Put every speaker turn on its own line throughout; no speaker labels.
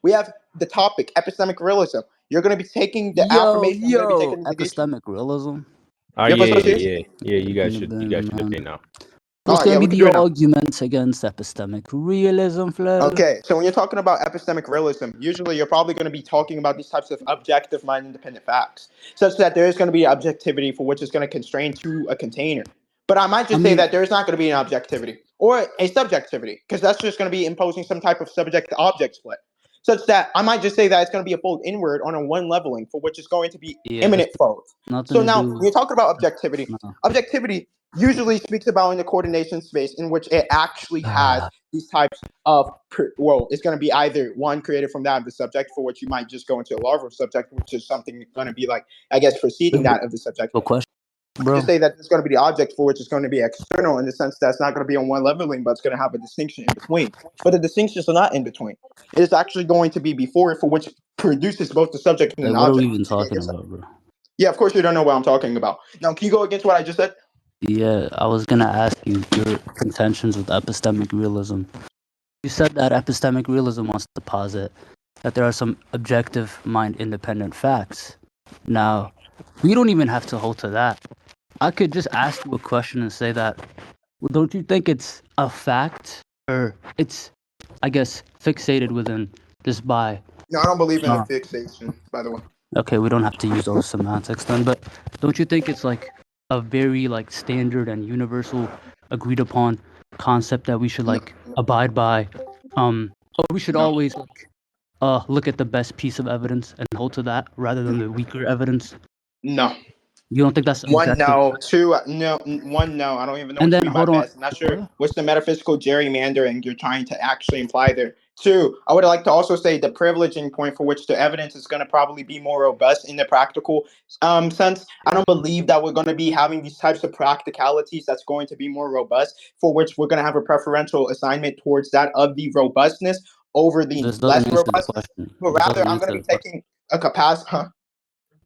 We have the topic epistemic realism. You're going to be taking the affirmation. I'm going to be taking the negation.
Epistemic realism.
Oh
You have
yeah.
association?
You guys should okay now.
What's
Oh
gonna
yeah,
be
we can do
the
it now.
arguments against epistemic realism, Flair?
Okay, so when you're talking about epistemic realism, usually you're probably going to be talking about these types of objective mind independent facts, such that there is going to be objectivity for which is going to constrain to a container. But I might just say that there's not going to be an objectivity or a subjectivity, because that's just going to be imposing some type of subject to object split, such that I might just say that it's going to be a fold inward on a one leveling for which is going to be imminent folds. So now when you're talking about objectivity, objectivity usually speaks about in the coordination space in which it actually has these types of it's going to be either one created from that of the subject, for which you might just go into a larval subject, which is something going to be like, I guess, preceding that of the subject. Just say that it's going to be the object for which is going to be external in the sense that it's not going to be on one leveling, but it's going to have a distinction in between. But the distinctions are not in between. It is actually going to be before it, for which produces both the subject and an object.
What are we even talking about, bro?
Yeah, of course you don't know what I'm talking about. Now, can you go against what I just said?
Yeah, I was gonna ask you your contentions with epistemic realism. You said that epistemic realism wants to posit that there are some objective mind-independent facts. Now, we don't even have to hold to that. I could just ask you a question and say that, well, don't you think it's a fact, or it's, I guess, fixated within just by...
No, I don't believe in a fixation, by the way.
Okay, we don't have to use those semantics then, but don't you think it's like a very like standard and universal agreed upon concept that we should like abide by, or we should always like look at the best piece of evidence and hold to that rather than the weaker evidence?
No.
You don't think that's
one?
objective?
No. Two? No. One? No. I don't even know what you mean by best. I'm not sure what's the metaphysical gerrymandering you're trying to actually imply there. Two, I would like to also say the privileging point for which the evidence is going to probably be more robust in the practical sense. I don't believe that we're going to be having these types of practicalities that's going to be more robust, for which we're going to have a preferential assignment towards that of the robustness over the less robustness. But rather, I'm going to be taking a capacity. Huh?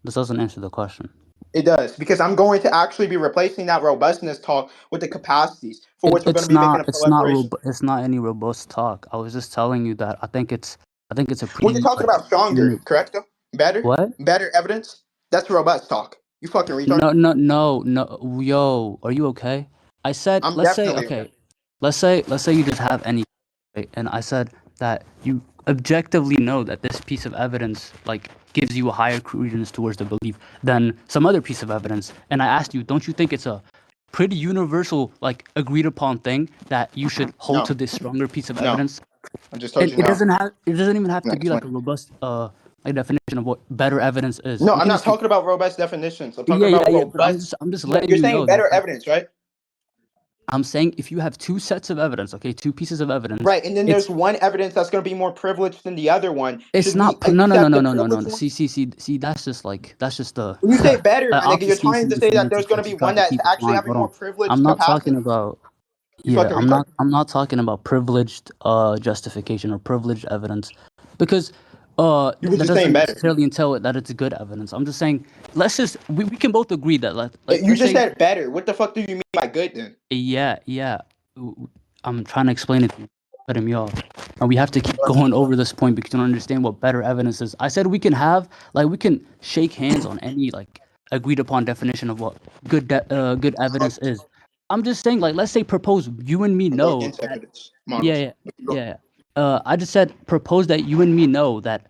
This doesn't answer the question.
It does, because I'm going to actually be replacing that robustness talk with the capacities for which we're going to be making a proliferation.
It's not any robust talk. I was just telling you that I think it's a pretty...
When you're talking about stronger, correct? Better?
What?
Better evidence? That's robust talk. You fucking retard.
No. Yo, are you okay? I said, let's say you just have any, right? And I said that you objectively know that this piece of evidence like gives you a higher credence towards the belief than some other piece of evidence. And I asked you, don't you think it's a pretty universal, like agreed upon thing that you should hold to this stronger piece of evidence?
I just told you
it doesn't even have to be like a robust like definition of what better evidence is.
No, I'm not talking about robust definitions. I'm talking about robust.
I'm just letting
you're
you
saying
know
better evidence, right?
I'm saying if you have two sets of evidence, okay, two pieces of evidence,
right, and then there's one evidence that's going to be more privileged than the other one.
It's not no. See, that's just the.
When you say better, you're trying to say that there's going to be one that's actually having more privileged.
I'm not talking about. Yeah, I'm not talking about privileged justification or privileged evidence, because that doesn't necessarily entail that it's good evidence. I'm just saying, let's just we can both agree that
you just said better. What the fuck do you mean by good then?
Yeah. I'm trying to explain it. Cutting me off, and we have to keep going over this point because you don't understand what better evidence is. I said we can shake hands on any like agreed upon definition of what good evidence is. I'm just saying, like, let's say propose you and me know. Yeah. I just said propose that you and me know that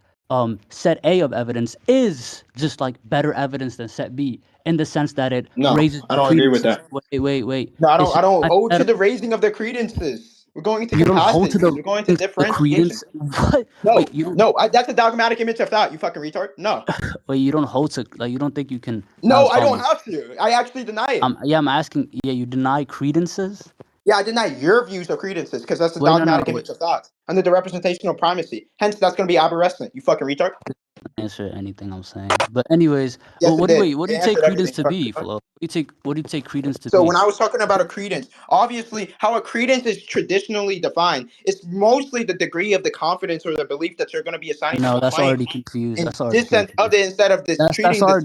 set A of evidence is just like better evidence than set B, in the sense that it raises.
I don't agree with that.
Wait.
No, I don't hold to the raising of the credences. We're going to capacities. We're going to differentiation.
What?
No, that's a dogmatic image of thought. You fucking retard. No.
Wait, you don't hold to, like, you don't think you can?
No, I don't have to. I actually deny it.
I'm asking. Yeah, you deny credences.
Yeah, I deny your views of credences because that's a dogmatic image of thought under the representational primacy. Hence, that's going to be aberrant. You fucking retard.
Answer anything I'm saying, but anyways, what do you take credence to be, Flo? What do you take credence to be?
So when I was talking about a credence, obviously how a credence is traditionally defined, it's mostly the degree of the confidence or the belief that you're going to be assigning.
No, that's already confused.
That's already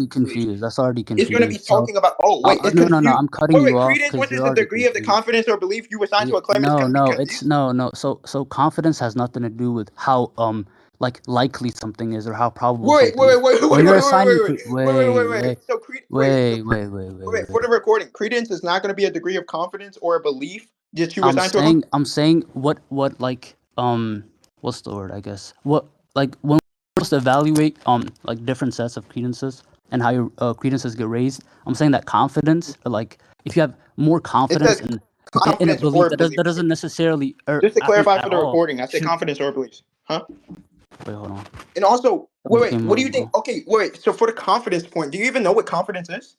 confused. That's already confused.
It's going to be talking about. Oh wait,
no. I'm cutting you off.
Credence, what is the degree of the confidence or belief you assign to a claim?
No. So confidence has nothing to do with how like likely something is or how probable
Wait.
something is. Or you're assigning wait.
So for the recording, credence is not going to be a degree of confidence or a belief that you assign to a.
I'm saying what like what's the word, I guess, what like when we're supposed to evaluate like different sets of credences and how your credences get raised. I'm saying that confidence, like if you have more confidence in a
Confidence
belief,
or belief.
that doesn't necessarily
Just to clarify for
at
the
all
recording, I said
should.
confidence or beliefs, huh?
Wait, hold on.
And also, wait.
Came
What do
up,
you think?
bro.
Okay, wait. So for the confidence point, do you even know what confidence is?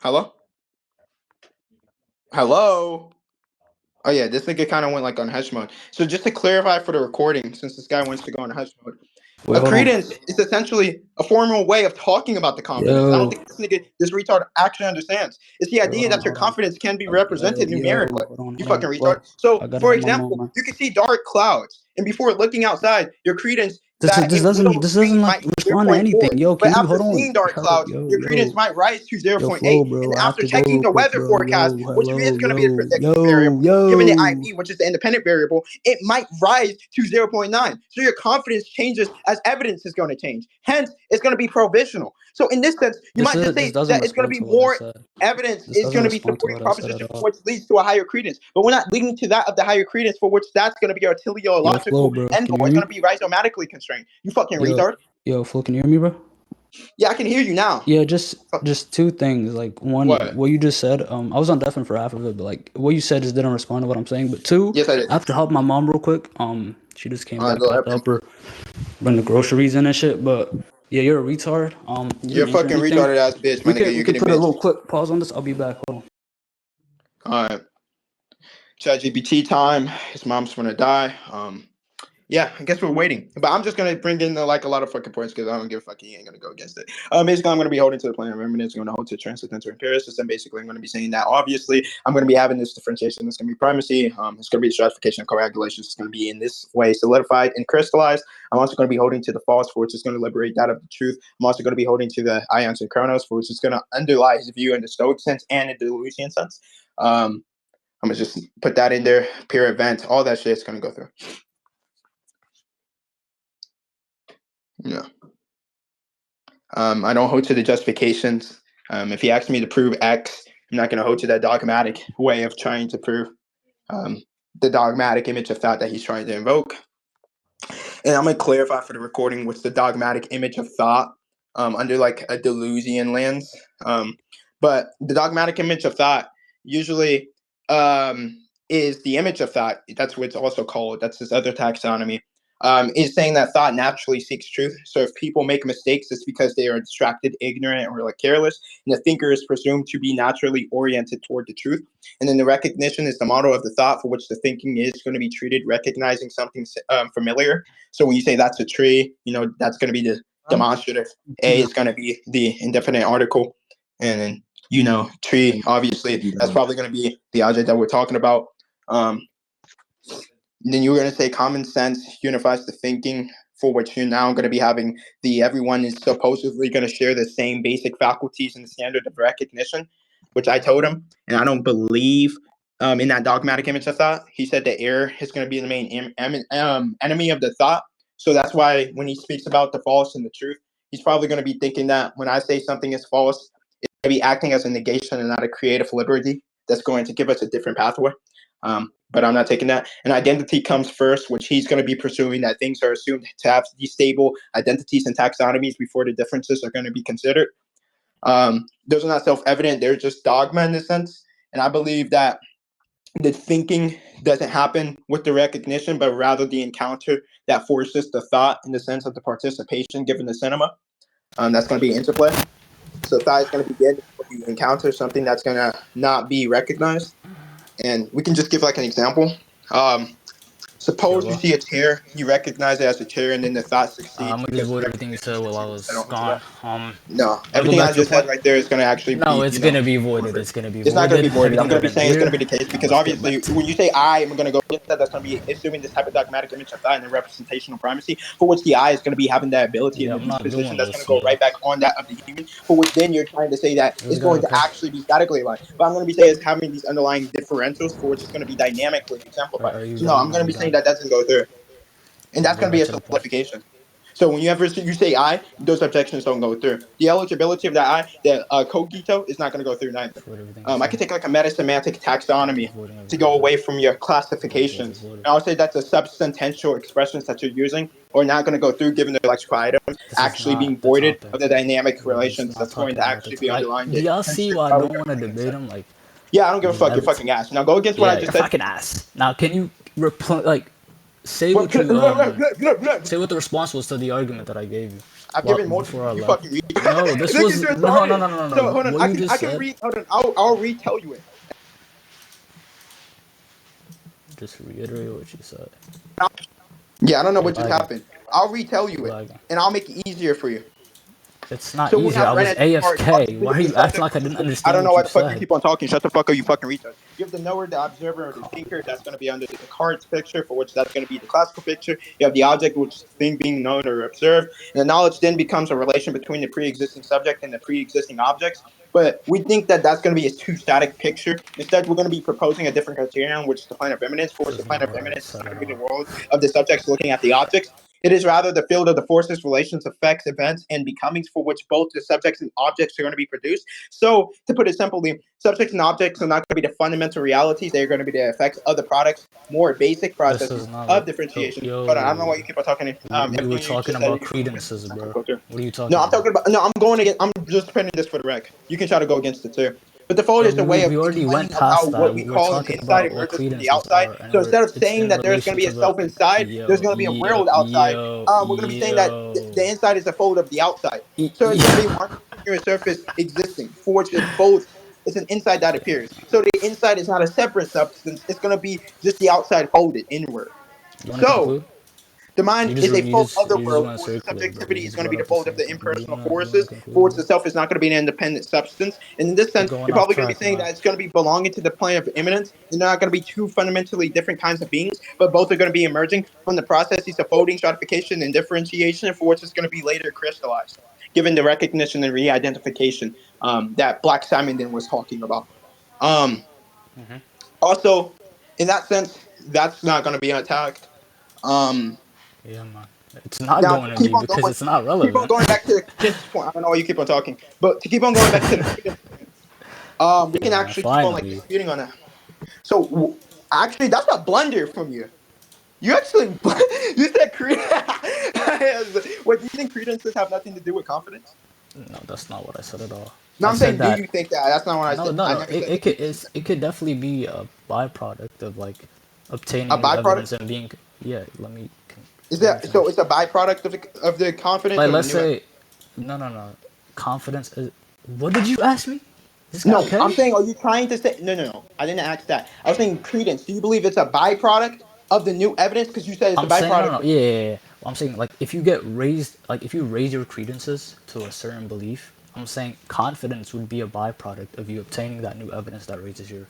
Hello? Hello? Oh yeah, this nigga kind of went like on hush mode. So just to clarify for the recording, since this guy wants to go on hush mode,
Wait,
a
hold on.
credence is essentially a formal way of talking about the confidence. I don't think this retard actually understands. It's the idea that your confidence can be represented numerically. You fucking retard. So, for example, you can see dark clouds, and before looking outside, your credence that it will change
like
might be
respond to
0.4.
anything. Yo,
But
can you
after
hold on?
seeing dark clouds, your credence might rise to 0.8.
Bro,
And
I have
after
to go
checking
real
the
quick,
weather
bro.
forecast, which is going to be a predictive variable, given the IP, which is the independent variable, it might rise to 0.9. So your confidence changes as evidence is going to change. Hence, it's going to be provisional. So in this sense, you might just say that it's going to be more evidence is going to be supporting proposition, which leads to a higher credence. But we're not leading to that of the higher credence, for which that's going to be our teleological endpoint. It's going to be isomatically constrained. You fucking retard.
Yo, Flo, can you hear me, bro?
Yeah, I can hear you now.
Yeah, just two things. Like one, what you just said. I was on deafened for half of it, but like what you said just didn't respond to what I'm saying. But two,
yes, I did.
I have to help my mom real quick. She just came back. I have to help her bring the groceries in and shit. But yeah, you're a retard.
You're a fucking retarded ass bitch, my nigga.
We can put a little quick pause on this. I'll be back. Hold
on. All right. ChatGPT time. His mom's gonna die. Yeah, I guess we're waiting. But I'm just gonna bring in like a lot of fucking points because I don't give a fuck. He ain't gonna go against it. Basically, I'm gonna be holding to the plan of remnants. I'm gonna hold to transcendental empiricists, and basically, I'm gonna be saying that obviously I'm gonna be having this differentiation. It's gonna be primacy. It's gonna be the stratification of coagulation. It's gonna be in this way solidified and crystallized. I'm also gonna be holding to the false, for which is gonna liberate that of the truth. I'm also gonna be holding to the ions and chronos, for which is gonna underlie his view in the Stoic sense and in the Deleuzian sense. I'm gonna just put that in there. Pure event, all that shit's gonna go through. Yeah. I don't hold to the justifications. If he asks me to prove X, I'm not going to hold to that dogmatic way of trying to prove the dogmatic image of thought that he's trying to invoke. And I'm going to clarify for the recording what's the dogmatic image of thought under like a Deleuzian lens. But the dogmatic image of thought usually is the image of thought. That's what it's also called. That's this other taxonomy. Is saying that thought naturally seeks truth. So if people make mistakes, it's because they are distracted, ignorant, or like careless. And the thinker is presumed to be naturally oriented toward the truth. And then the recognition is the model of the thought for which the thinking is going to be treated, recognizing something familiar. So when you say that's a tree, that's going to be the demonstrative. A is going to be the indefinite article. And then, tree, obviously, that's probably going to be the object that we're talking about. Then you're going to say common sense unifies the thinking, for which you're now going to be having everyone is supposedly going to share the same basic faculties and the standard of recognition, which I told him. And I don't believe in that dogmatic image of thought. He said the error is going to be the main enemy of the thought. So that's why when he speaks about the false and the truth, he's probably going to be thinking that when I say something is false, it's going to be acting as a negation and not a creative liberty that's going to give us a different pathway. But I'm not taking that. And identity comes first, which he's going to be pursuing, that things are assumed to have these stable identities and taxonomies before the differences are going to be considered. Those are not self-evident. They're just dogma in a sense. And I believe that the thinking doesn't happen with the recognition, but rather the encounter that forces the thought in the sense of the participation given the cinema. That's going to be interplay. So thought is going to begin when you encounter something that's going to not be recognized. And we can just give like an example. Suppose you see a chair, you recognize it as a chair, and then the thought succeeds.
I'm gonna avoid everything you said while I was gone.
No, everything I just said right there is going to actually
no,
be.
it's gonna be voided. It's gonna be voided.
It's not going to be voided. I'm going to be saying it's going to be the case because obviously when you say I am going to go just said that's going to be assuming this type of dogmatic image of that and the representational primacy, for which the I is going to be having that ability and the disposition that's going to go right back on that of the human, for which then you're trying to say that it's going to actually be statically aligned. But I'm going to be saying it's having these underlying differentials for which it's going to be dynamically exemplified. So no, I'm going to be saying that doesn't go through. And that's going to be a simplification. So whenever you say I, those objections don't go through. The eligibility of that I, the cogito, is not going to go through neither. I could take like a metasemantic taxonomy to go away from your classifications. And I would say that's a substantial expressions that you're using or not going to go through given the lexical items actually being voided of the dynamic relations that's going to actually be underlying it.
Do y'all see why I don't want to debate them? Like,
yeah, I don't give a fuck. You're fucking ass. Now go against what I just said.
Fucking ass. Now can you say what say what the response was to the argument that I gave you?
I've given more before you fucking read.
No, this was no.
So hold on, I can read. Hold on, I'll retell you it.
Just reiterate what you said.
Yeah, I don't know what just happened. I'll retell you it, and I'll make it easier for you.
It's not easier. I was AFK. Why are you acting like I didn't understand?
I don't know why the fuck you keep on talking. Shut the fuck up, you fucking retard. You have the knower, the observer, or the thinker. That's going to be under the cards picture, for which that's going to be the classical picture. You have the object, which is the thing being known or observed. And the knowledge then becomes a relation between the pre-existing subject and the pre-existing objects. But we think that that's going to be a two-static picture. Instead, we're going to be proposing a different criterion, which is the plane of immanence. For which the plane of immanence is going to be the world of the subjects looking at the objects. It is rather the field of the forces, relations, effects, events, and becomings for which both the subjects and objects are going to be produced. So, to put it simply, subjects and objects are not going to be the fundamental realities. They are going to be the effects of the products, more basic processes of differentiation. But I don't know why you keep on talking.
You were talking about credences, bro. What are you talking about?
No, I'm talking about. No, I'm going against. I'm just printing this for the rec. You can try to go against it too. But the fold is the way of explaining about what we call an inside emerges from the outside. So instead of saying that there's going to be a self inside, there's going to be a world outside. We're going to be saying that the inside is the fold of the outside. So it's going to be one continuous surface existing, for which it folds. It's an inside that appears. So the inside is not a separate substance. It's going to be just the outside folded inward. So the mind is a fold of the world, for which subjectivity is going to be the fold of the impersonal forces, for which the self is not going to be an independent substance. And in this sense, you're probably going to be saying that it's going to be belonging to the plane of immanence. They're not going to be two fundamentally different kinds of beings, but both are going to be emerging from the processes of folding, stratification, and differentiation, for which it's going to be later crystallized, given the recognition and re-identification that Black Simon was talking about. Also, in that sense, that's not going to be attacked.
Yeah, man. It's not going to be because it's not relevant.
Keep on going back to the credence point. I don't know why you keep on talking, but to keep on going back to the credence point, we can actually keep on disputing on that. So actually, that's a blunder from you. You actually you said credence. What, do you think credences have nothing to do with confidence?
No, that's not what I said at all.
No, I'm saying, do you think that? That's not what I said.
No, it could definitely be a byproduct of like obtaining evidence and being. Yeah, let me.
Is that so? It's a byproduct of the confidence.
Like, let's say, no. Confidence is. What did you ask me?
No, okay? I'm saying, are you trying to say? No. I didn't ask that. I was saying credence. Do you believe it's a byproduct of the new evidence? Because you said it's a byproduct.
Yeah. Well, I'm saying, like, if you raise your credences to a certain belief, I'm saying confidence would be a byproduct of you obtaining that new evidence that raises your.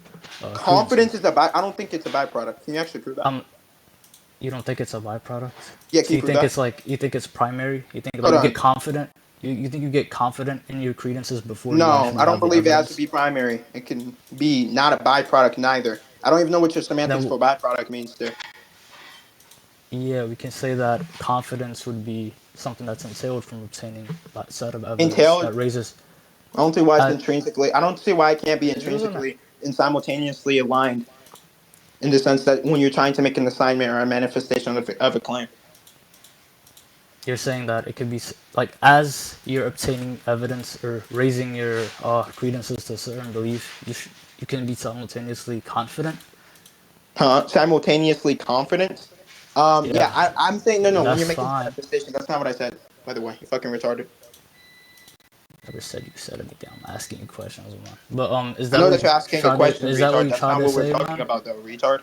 Confidence is I don't think it's a byproduct. Can you actually prove that?
You don't think it's a byproduct?
Yeah,
so you think it's like you think it's primary? You think like you get confident? You think you get confident in your credences before?
No, I don't believe it has to be primary. It can be not a byproduct neither. I don't even know what your semantics for byproduct means there.
Yeah, we can say that confidence would be something that's entailed from obtaining that set of evidence that raises.
I don't see why it's intrinsically. I don't see why it can't be intrinsically and simultaneously aligned. In the sense that when you're trying to make an assignment or a manifestation of a claim.
You're saying that it could be like as you're obtaining evidence or raising your credences to a certain belief, you can be simultaneously confident.
Simultaneously confident? Yeah, I'm saying no. When you're making a manifestation, that's not what I said. By the way, you're fucking retarded.
Never said you said anything. I'm asking you questions, man. But is that?
I know that you're asking a question.
Is that what you
that's
trying
not
to
what
say,
we're talking about, though, retard.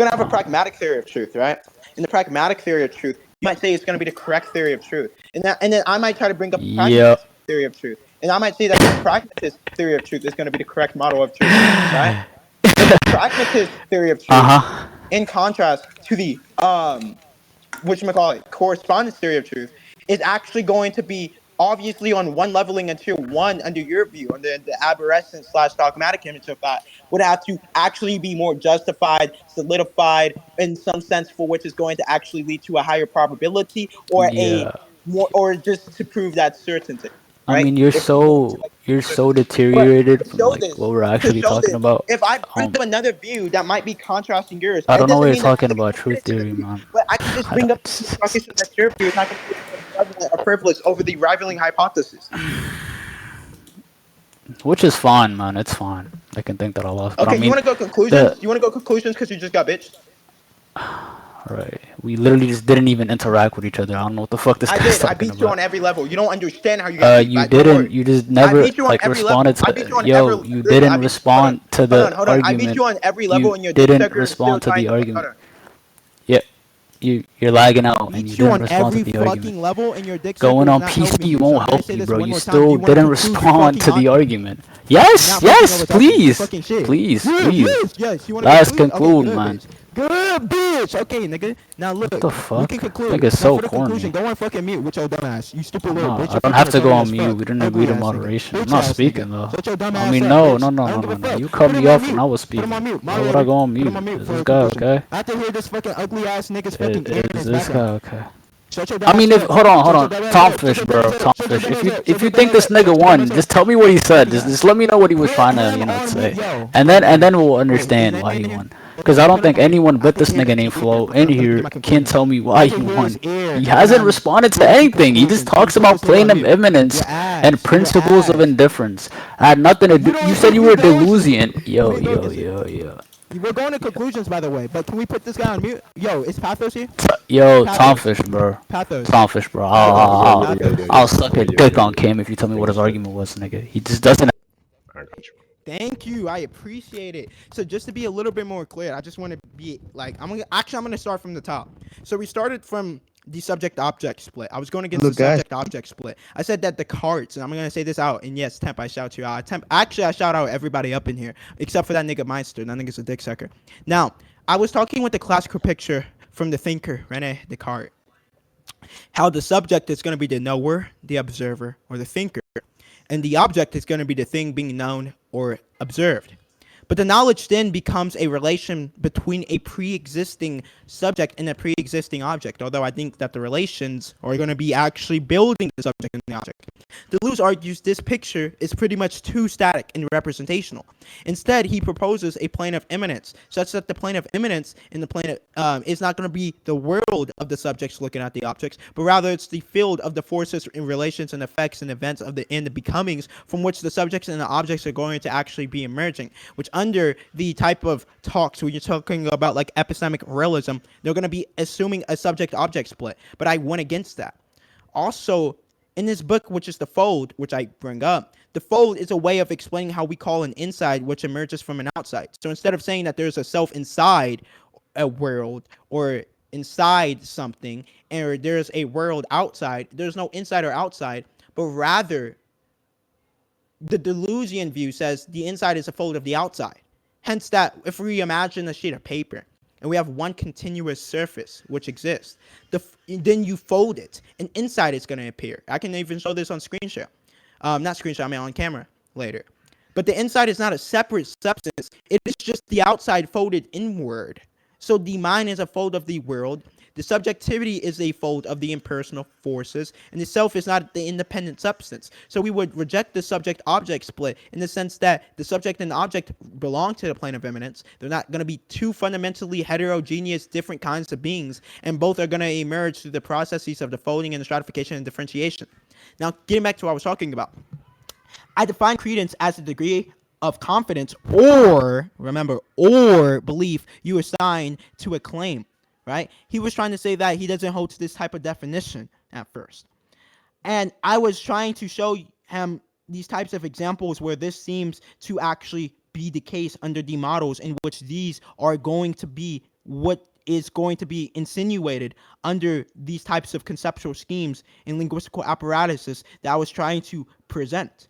gonna have a pragmatic theory of truth, right? In the pragmatic theory of truth, might say it's going to be the correct theory of truth, and then I might try to bring up the
Yep.
pragmatist theory of truth, and I might say that the pragmatist theory of truth is going to be the correct model of truth, right? But the pragmatist theory of truth,
Uh-huh.
in contrast to the correspondence theory of truth, is actually going to be obviously on one leveling in tier one under your view, and the aberration / dogmatic image of that would have to actually be more justified, solidified in some sense, for which is going to actually lead to a higher probability or
Yeah.
or just to prove that certainty.
I
Right?
mean, you're
If we want to
so
like
you're so
certainty. But
deteriorated
to
from
show
like
this,
what we're actually talking about.
if I bring
Um,
up another view that might be contrasting yours,
I
and it
don't know what
doesn't
you're
mean that
talking
I'm going
about,
to
truth
criticize
theory,
you,
man.
but I can just
I
bring up
don't.
the so that your view is not going to be prevalent or privileged over the rivaling hypothesis.
Which is fine, man. It's fine. I can think that I lost, but I
Okay, you
mean,
want to go conclusions?
the
You want to go conclusions because you just got bitched?
right. We literally just didn't even interact with each other. I don't know what the fuck this
I
guy's
did. I
talking
beat you
about.
on every level. You don't understand how you got beat,
You
but don't
didn't.
worry.
You just
I
never
beat you on
like
every level.
responded
I beat you
to.
on every.
Yo, you
Listen, I
didn't
beat. Hold on.
respond to
Hold
the
on. Hold on. I beat
argument.
you on every level,
You
and you're dick
didn't
sucker and still
respond to
trying
the
to. Hold
argument.
on.
Yeah, you're lagging out, and
Beat
you
you
didn't
on
respond to
every
the argument.
fucking level, and your dick sucker
Going
is
on
not
PC
helping you. So
won't
I'm gonna
help
say
you,
this
bro.
one
You
more time. Do
still
you want to
didn't
conclude your
respond
fucking
to the
argument?
argument.
You're
Yes,
not fucking
yes,
overtalking.
please,
Fucking shit.
please,
Good,
please.
yes. You want to
Let's
conclude? Okay,
conclude,
good,
man.
bitch. Good, bitch. Okay, nigga. Now
What
look,
the
we
fuck?
can conclude.
Nigga's
Now
so
for the conclusion,
corny.
go on fucking mute with your dumb ass. You stupid little
No,
bitch.
I
You're
don't
fucking
have to go
retarded
on
as
mute.
fuck.
We didn't agree
Ugly
to
ass nigga.
moderation. I'm
Bitch
not
ass nigga.
speaking though.
Shut your dumb
I
ass
mean,
up,
no,
bitch.
no, no,
I don't
no,
give
no,
a
no.
fuck.
You cut
Put him
me
on
off when
mute.
I was
Put him on
speaking.
mute.
Why would I
Moderator.
go on
Put him
mute?
on mute
Is
for
this
a
guy
conclusion.
okay?
I have to hear this fucking ugly ass nigga's fucking air in
Is
his
this guy
background.
okay?
Shut your
I
dumb
mean,
ass
if
up.
hold on, hold
Shut your
on,
dumb ass up. Shut
Tomfish,
your dumb
bro,
ass up. Shut your
Tomfish.
dumb
If
ass
you
up.
if
Shut
you
your dumb
think
ass
this
up.
nigga
Shut your dumb
won,
ass up.
just tell me what he said.
Ugly
Just
ass.
let me know what he was
Put
trying to,
him on
say,
mute, yo.
and
Fuck
then
that.
we'll
Wait, his
understand
name
why
in
he
here?
won. Because I don't
Put him
think
on mute.
anyone
I
but
can
this
hear
nigga
his
named
ear.
Flo in
Let me get to
here
my
can
conclusion.
tell me
I
why he
can hear his
won.
ear
He
when
hasn't
I'm
responded to
making
anything. He just
conclusions. Can you
talks
put
about
this nigga
plane
on
of
mute?
imminence
Your
and
ass. Your
principles of
ass.
indifference. I had nothing to do.
You
You
don't.
said you
You
were
don't.
delusion.
We
Yo,
didn't go
yo,
against it.
yo, yo.
We're going to conclusions, by the way. But can we put this guy on mute? Yo, is Pathos here?
Yo,
Pathos.
Tomfish, bro.
Pathos.
Tomfish, bro.
Pathos.
Yo,
Pathos.
I'll suck a dick on
yo.
Kim if you tell me what
Take a
his
shit.
argument was, nigga. He just doesn't.
I got you.
Thank you. I appreciate it. So just to be a little bit more clear, I just want to be like, I'm gonna start from the top. So we started from the subject-object split. I was going against the subject-object split. I said that the cards, and I'm gonna say this out. And yes, Temp, I shout you out. Temp, actually, I shout out everybody up in here except for that nigga Meister. That nigga's a dick sucker. Now, I was talking with the classical picture from the thinker Rene Descartes. How the subject is going to be the knower, the observer, or the thinker, and the object is going to be the thing being known or observed. But the knowledge then becomes a relation between a pre-existing subject and a pre-existing object, although I think that the relations are going to be actually building the subject and the object. Deleuze argues this picture is pretty much too static and representational. Instead, he proposes a plane of immanence, such that the plane of immanence in the plane of, is not going to be the world of the subjects looking at the objects, but rather it's the field of the forces and relations and effects and events of the becomings from which the subjects and the objects are going to actually be emerging, which under the type of talks where you're talking about like epistemic realism, they're going to be assuming a subject-object split, but I went against that. Also, in this book, which is The Fold, which I bring up, the fold is a way of explaining how we call an inside which emerges from an outside. So instead of saying that there's a self inside a world or inside something, or there's a world outside, there's no inside or outside, but rather the Deleuzian view says the inside is a fold of the outside. Hence that if we imagine a sheet of paper and we have one continuous surface which exists, then you fold it and inside it's going to appear. I can even show this on screen share. Not screen share, I mean on camera later. But the inside is not a separate substance. It is just the outside folded inward. So the mind is a fold of the world. The subjectivity is a fold of the impersonal forces, and the self is not the independent substance. So we would reject the subject-object split in the sense that the subject and the object belong to the plane of immanence. They're not going to be two fundamentally heterogeneous, different kinds of beings, and both are going to emerge through the processes of the folding and the stratification and differentiation. Now, getting back to what I was talking about, I define credence as the degree of confidence or belief you assign to a claim, right? He was trying to say that he doesn't hold to this type of definition at first. And I was trying to show him these types of examples where this seems to actually be the case under the models in which these are going to be what is going to be insinuated under these types of conceptual schemes and linguistical apparatuses that I was trying to present.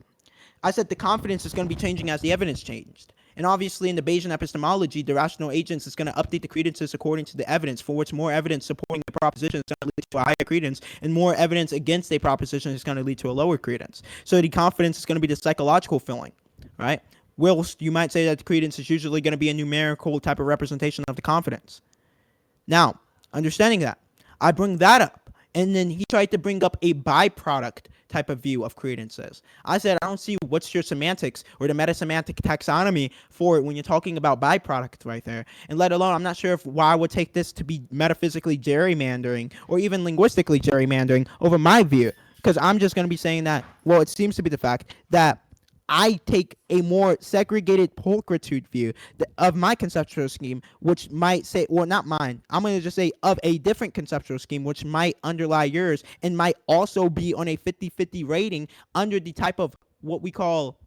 I said the confidence is going to be changing as the evidence changed. And obviously, in the Bayesian epistemology, the rational agents is going to update the credences according to the evidence, for which more evidence supporting the proposition is going to lead to a higher credence, and more evidence against a proposition is going to lead to a lower credence. So the confidence is going to be the psychological feeling, right? Whilst you might say that the credence is usually going to be a numerical type of representation of the confidence. Now, understanding that, I bring that up, and then he tried to bring up a byproduct type of view of credences. I said, I don't see what's your semantics or the metasemantic taxonomy for it when you're talking about byproduct right there. And let alone, I'm not sure if why I would take this to be metaphysically gerrymandering or even linguistically gerrymandering over my view, because I'm just going to be saying that, well, it seems to be the fact that I take a more segregated pulchritude view of my conceptual scheme, which might say, well, not mine. I'm going to just say of a different conceptual scheme, which might underlie yours and might also be on a 50-50 rating under the type of what we call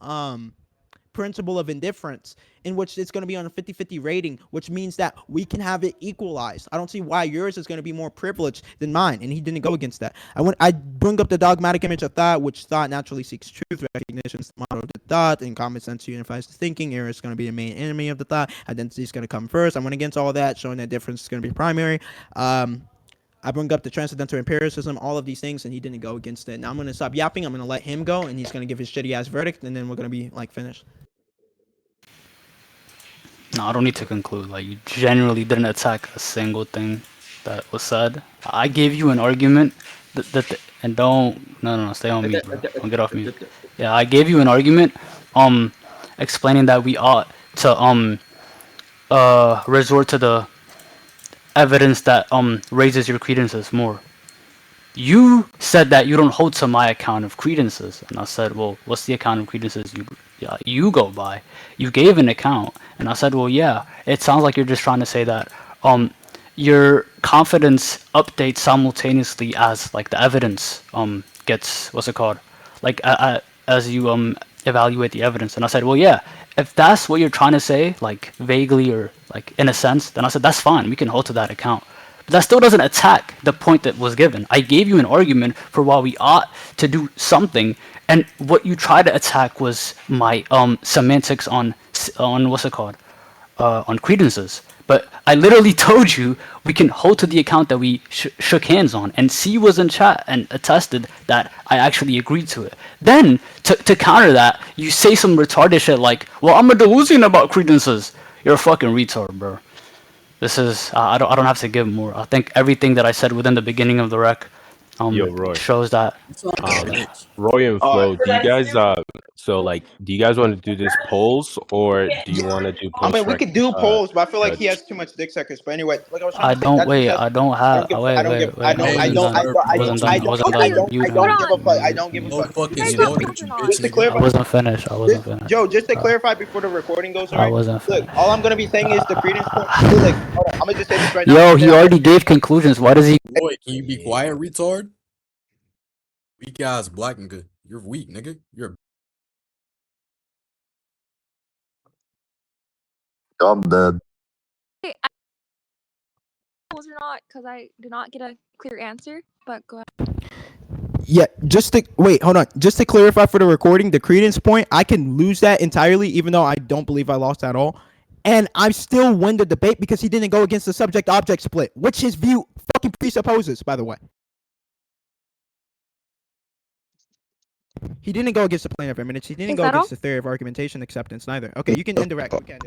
principle of indifference, in which it's going to be on a 50-50 rating, which means that we can have it equalized. I don't see why yours is going to be more privileged than mine, and he didn't go against that. I bring up the dogmatic image of thought, which thought naturally seeks truth, recognition is the model of the thought, and common sense unifies the thinking. Error is going to be the main enemy of the thought. Identity is going to come first. I went against all that, showing that difference is going to be primary. I bring up the transcendental empiricism, all of these things, and he didn't go against it. Now I'm going to stop yapping. I'm going to let him go, and he's going to give his shitty ass verdict, and then we're going to be like finished.
No, I don't need to conclude. Like, you generally didn't attack a single thing that was said. I gave you an argument and no, stay on mute, bro. Don't get off mute. Yeah, I gave you an argument, explaining that we ought to resort to the evidence that raises your credences more. You said that you don't hold to my account of credences, and I said, well, what's the account of credences you go by? You gave an account, and I said, well, yeah, it sounds like you're just trying to say that your confidence updates simultaneously as like the evidence gets, what's it called, like as you evaluate the evidence. And I said, well, yeah, if that's what you're trying to say, like vaguely or like in a sense, then I said that's fine, we can hold to that account. But that still doesn't attack the point that was given. I gave you an argument for why we ought to do something, and what you tried to attack was my semantics on what's it called, on credences. But I literally told you we can hold to the account that we shook hands on, and C was in chat and attested that I actually agreed to it. Then to counter that, you say some retarded shit like, "Well, I'm a delusion about credences." You're a fucking retard, bro. This is I don't have to give more. I think everything that I said within the beginning of the rec
Roy.
shows that.
Roy and Flo, do you guys do you guys want to do this polls, or do you want to do
I mean, we could do polls, but I feel like he has too much dick suckers. But anyway, like I was trying to say,
I
don't give a fuck. Just to clarify,
I wasn't finished.
Joe, just to clarify before the recording goes on.
I wasn't
finished.
Look,
all I'm gonna be saying is the credence point. Look, hold on, I'm gonna just say this right now.
Yo, he already gave conclusions. Why does he?
Boy, can you be quiet, retard? Weak ass black nigga. You're weak, nigga. You're.
I'm dead.
Was or not, because I did not get a clear answer, but go ahead.
Yeah, just to clarify for the recording, the credence point, I can lose that entirely, even though I don't believe I lost at all. And I still win the debate because he didn't go against the subject-object split, which his view fucking presupposes, by the way. He didn't go against the plaintiff eminence. He didn't go against the theory of argumentation acceptance neither. Okay, you can indirect. Okay.